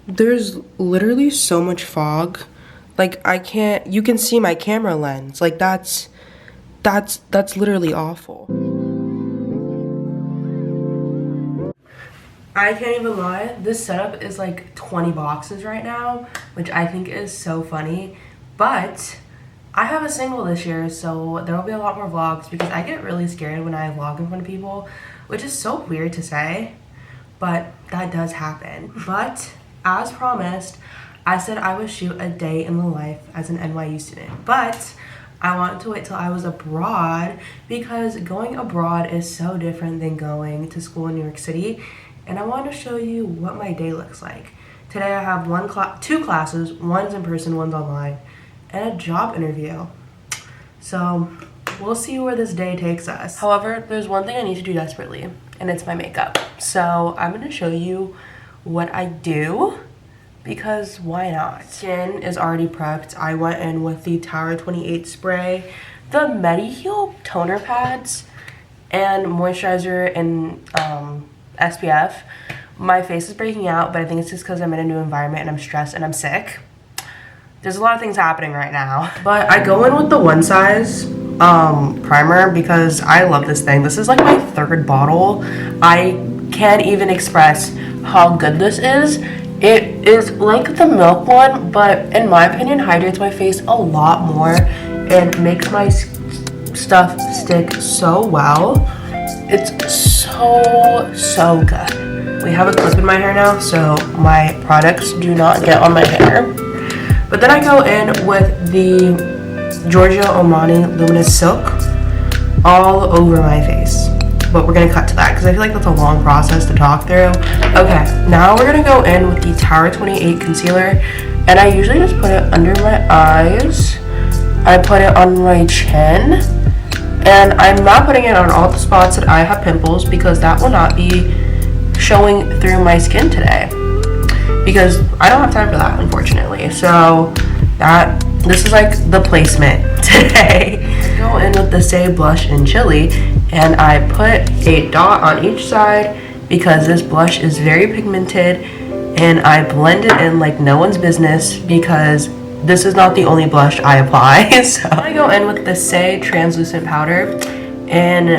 There's literally so much fog. Like I can't you can see my camera lens. Like that's literally awful. I can't even lie. This setup is like 20 boxes right now, which I think is so funny. But I have a single this year, so there will be a lot more vlogs because I get really scared when I vlog in front of people, which is so weird to say, but that does happen. But as promised, I said I would shoot a day in the life as an NYU student, but I wanted to wait till I was abroad because going abroad is so different than going to school in New York City, and I wanted to show you what my day looks like. Today I have two classes, one's in person, one's online, and a job interview. So we'll see where this day takes us. However, there's one thing I need to do desperately, and it's my makeup. So I'm gonna show you what I do because why not? Skin is already prepped. I went in with the Tower 28 spray, the Mediheal toner pads, and moisturizer and SPF. My face is breaking out, but I think it's just because I'm in a new environment and I'm stressed and I'm sick. There's a lot of things happening right now. But I go in with the One Size primer because I love this thing. This is like my third bottle. I can't even express how good this is. It is like the milk one, but in my opinion hydrates my face a lot more and makes my stuff stick so well. It's so good. We have a clip in my hair now, so my products do not get on my hair. But then I go in with the Giorgio Armani Luminous Silk all over my face. But we're gonna cut to that because I feel like that's a long process to talk through. Okay, now we're gonna go in with the Tower 28 concealer, and I usually just put it under my eyes. I put it on my chin, and I'm not putting it on all the spots that I have pimples because that will not be showing through my skin today because I don't have time for that, unfortunately. So this is like the placement today. I go in with the Say Blush in Chili, and I put a dot on each side because this blush is very pigmented, and I blend it in like no one's business because this is not the only blush I apply. So I go in with the Say Translucent Powder in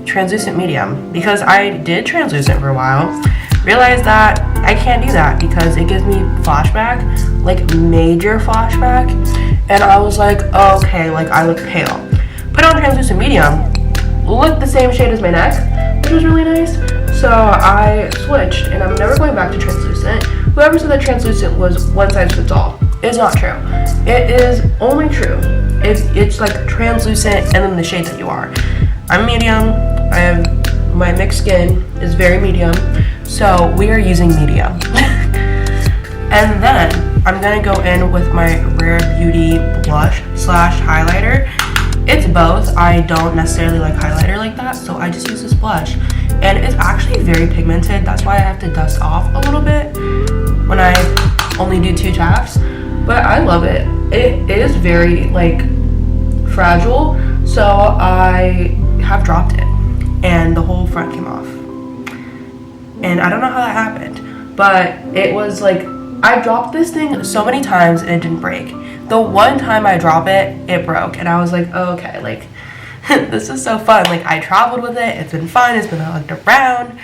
Translucent Medium because I did translucent for a while. Realized that I can't do that because it gives me flashback, like major flashback, and I was like, okay, like I look pale. Put on Translucent Medium, looked the same shade as my neck, which was really nice. So I switched, and I'm never going back to translucent. Whoever said that translucent was one size fits all is not true. It is only true if it's like translucent and then the shade that you are. I'm medium. My mixed skin is very medium, so we are using medium. And then I'm gonna go in with my Rare Beauty blush slash highlighter. It's both. I don't necessarily like highlighter like that, so I just use this blush, and it's actually very pigmented. That's why I have to dust off a little bit when I only do 2 taps, but I love it. It is very like fragile, so I have dropped it and the whole front came off, and I don't know how that happened, but it was like I dropped this thing so many times and it didn't break. The one time I drop it, it broke, and I was like, oh, okay, like this is so fun. Like I traveled with it, it's been fun, it's been hugged around.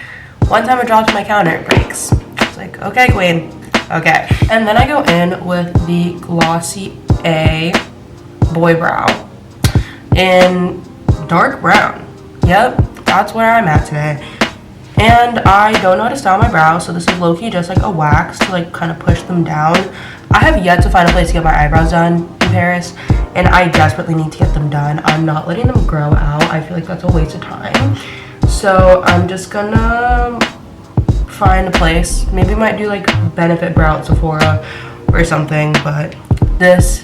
One time I dropped it on my counter, it breaks. It's like, okay, queen, okay. And then I go in with the Glossy A Boy Brow in dark brown. Yep, that's where I'm at today. And I don't know how to style my brows, so this is low-key just like a wax to like kind of push them down. I have yet to find a place to get my eyebrows done in Paris, and I desperately need to get them done. I'm not letting them grow out. I feel like that's a waste of time. So I'm just gonna find a place. Maybe might do like Benefit Brow at Sephora or something, but this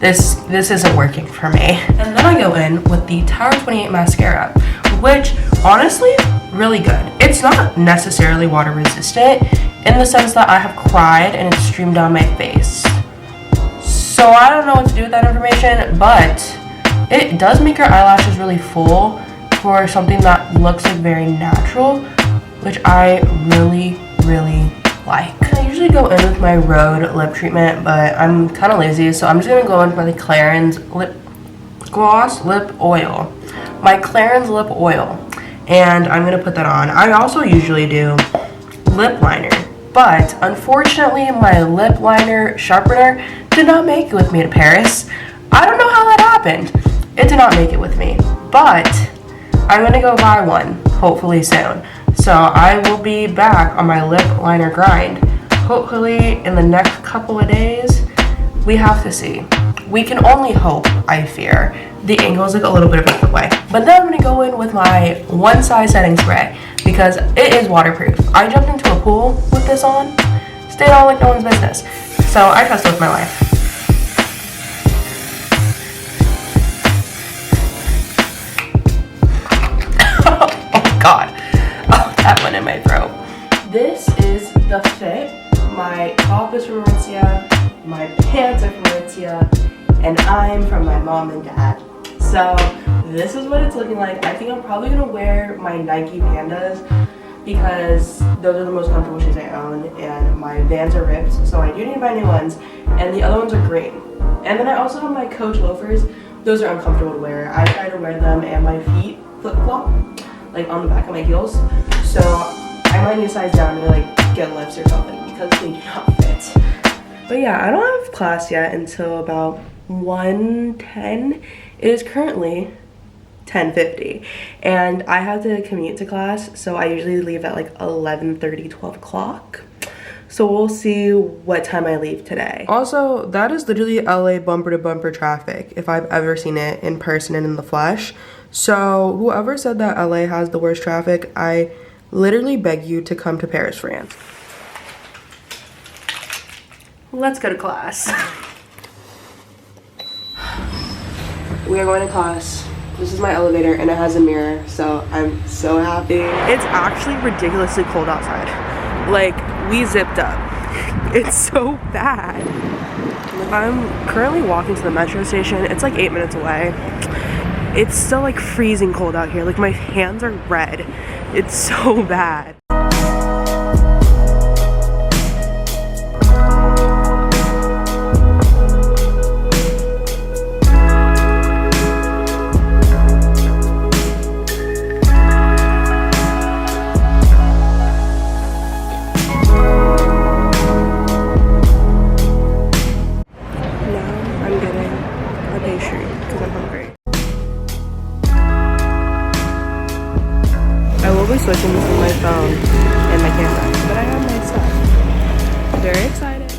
isn't working for me. And then I go in with the Tower 28 mascara, which honestly, really good. It's not necessarily water resistant in the sense that I have cried and it's streamed down my face. So I don't know what to do with that information, but it does make your eyelashes really full for something that looks like very natural, which I really like. I usually go in with my Rhode lip treatment, but I'm kind of lazy, so I'm just gonna go in with my Clarins lip gloss lip oil. My Clarins lip oil. And I'm gonna put that on. I also usually do lip liner, but unfortunately my lip liner sharpener did not make it with me to Paris. I don't know how that happened. It did not make it with me, but I'm gonna go buy one hopefully soon. So I will be back on my lip liner grind hopefully in the next couple of days. We have to see. We can only hope, I fear. The angle is like a little bit of a way. But then I'm gonna go in with my one size setting spray because it is waterproof. I jumped into a pool with this on, stayed on like no one's business. So I trust it with my life. Oh God, oh, that went in my throat. This is the fit. My top is from Aritzia, my pants are from Aritzia, and I'm from my mom and dad. So this is what it's looking like. I think I'm probably gonna wear my Nike Pandas because those are the most comfortable shoes I own, and my Vans are ripped, so I do need to buy new ones, and the other ones are green. And then I also have my Coach loafers. Those are uncomfortable to wear. I try to wear them and my feet flip-flop, like on the back of my heels. So I might need to size down to like get lifts or something because they do not fit. But yeah, I don't have class yet until about 1:10. It is currently 10:50 and I have to commute to class, so I usually leave at like 11:30, 12 o'clock. So we'll see what time I leave today. Also, that is literally LA bumper to bumper traffic if I've ever seen it in person and in the flesh. So whoever said that LA has the worst traffic, I literally beg you to come to Paris, France. Let's go to class. We are going to class. This is my elevator and it has a mirror, so I'm so happy. It's actually ridiculously cold outside. Like, we zipped up. It's so bad. I'm currently walking to the metro station. It's like 8 minutes away. It's still like freezing cold out here. Like, my hands are red. It's so bad. Switching between my phone and my camera, but I have my stuff. Very excited.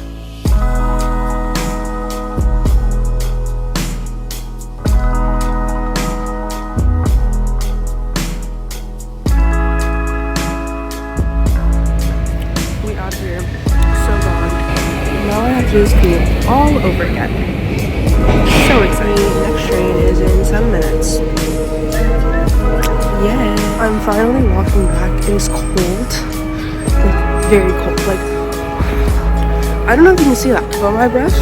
We out here, so gone. Now I have to do this commute all over again. So excited. Next train is in 7 minutes. Yeah, I'm finally walking back. It is cold, like very cold. Like, I don't know if you can see that, but my breath,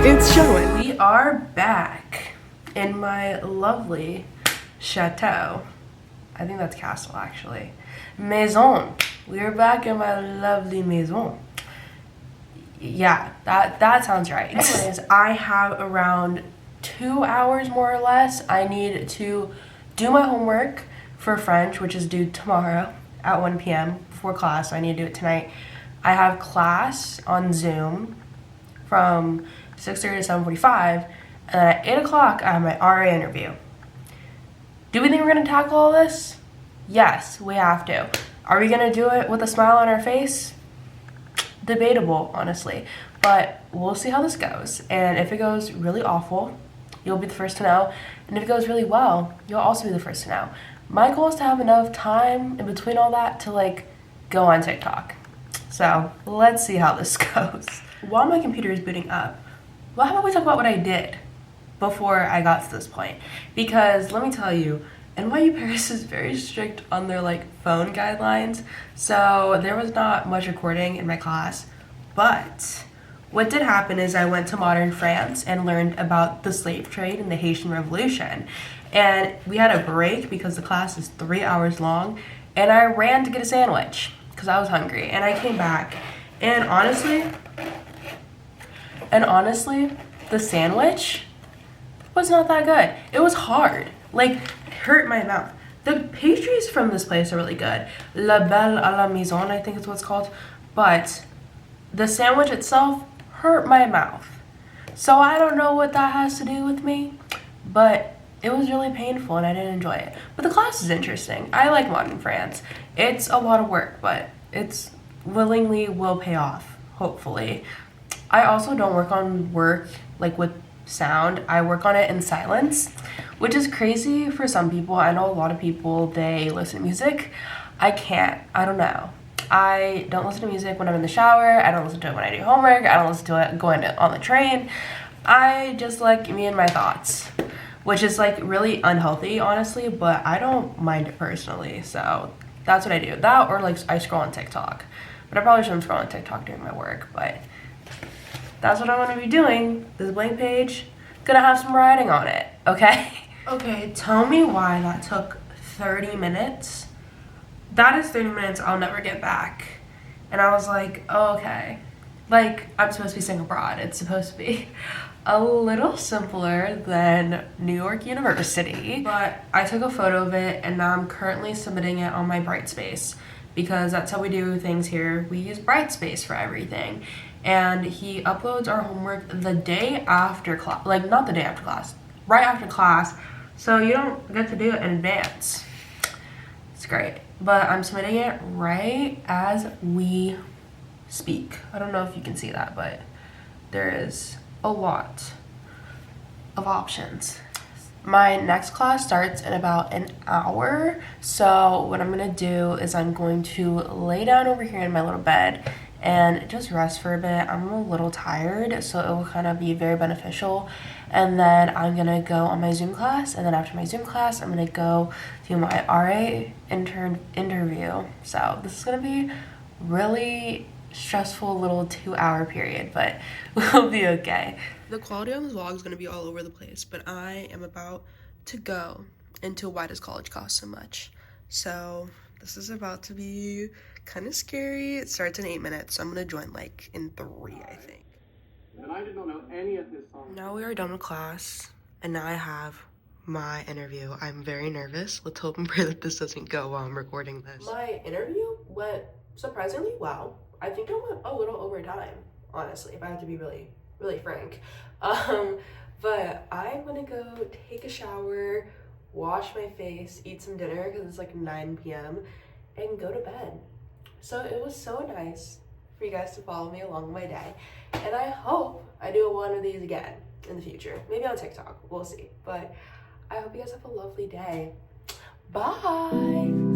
it's showing. We are back in my lovely chateau. I think that's castle actually. Maison. We are back in my lovely maison. Yeah, that sounds right. Anyways, I have around 2 hours more or less. I need to do my homework for French, which is due tomorrow at 1 p.m. before class, so I need to do it tonight. I have class on Zoom from 6:30 to 7:45, and then at 8 o'clock I have my RA interview. Do we think we're going to tackle all this? Yes, we have to. Are we going to do it with a smile on our face? Debatable, honestly, but we'll see how this goes, and if it goes really awful, you'll be the first to know, and if it goes really well, you'll also be the first to know. My goal is to have enough time in between all that to like go on TikTok. So let's see how this goes. While my computer is booting up, how about we talk about what I did before I got to this point? Because let me tell you, NYU Paris is very strict on their like phone guidelines. So there was not much recording in my class, but what did happen is I went to modern France and learned about the slave trade and the Haitian Revolution. And we had a break because the class is 3 hours long, and I ran to get a sandwich because I was hungry. And I came back And honestly, the sandwich was not that good. It was hard. Like, it hurt my mouth. The pastries from this place are really good. La Belle à la Maison, I think is what it's called. But the sandwich itself hurt my mouth. So I don't know what that has to do with me, but it was really painful and I didn't enjoy it. But the class is interesting. I like modern France. It's a lot of work, but it's willingly will pay off, hopefully. I also don't work on work like with sound. I work on it in silence, which is crazy for some people. I know a lot of people, they listen to music. I can't. I don't know. I don't listen to music when I'm in the shower. I don't listen to it when I do homework. I don't listen to it going on the train. I just like me and my thoughts, which is like really unhealthy, honestly, but I don't mind it personally. So that's what I do. That or like I scroll on TikTok. But I probably shouldn't scroll on TikTok during my work, but that's what I'm gonna be doing. This blank page, gonna have some writing on it, okay? Okay, tell me why that took 30 minutes. That is 30 minutes I'll never get back. And I was like, oh, okay. Like, I'm supposed to be staying abroad. It's supposed to be a little simpler than New York University. But I took a photo of it and now I'm currently submitting it on my Brightspace because that's how we do things here. We use Brightspace for everything. And he uploads our homework the day after class, like not the day after class, right after class. So you don't get to do it in advance. It's great. But I'm submitting it right as we speak. I don't know if you can see that, but there is a lot of options. My next class starts in about an hour. So what I'm gonna do is I'm going to lay down over here in my little bed and just rest for a bit. I'm a little tired, so it will kind of be very beneficial. And then I'm gonna go on my Zoom class, and then after my Zoom class, I'm gonna go to my RA interview. So this is gonna be really stressful little 2-hour period, but we'll be okay. The quality on this vlog is gonna be all over the place, but I am about to go into why does college cost so much. So this is about to be kind of scary. It starts in 8 minutes, so I'm gonna join like in 3, I think. And I did not know any of this song. Now we are done with class, and now I have my interview. I'm very nervous. Let's hope and pray that this doesn't go while I'm recording this. My interview went surprisingly well. I think I went a little over time, honestly, if I have to be really, really frank. But I'm gonna go take a shower, wash my face, eat some dinner because it's like 9 p.m. and go to bed. So it was so nice for you guys to follow me along my day. And I hope I do one of these again in the future. Maybe on TikTok, we'll see. But I hope you guys have a lovely day. Bye.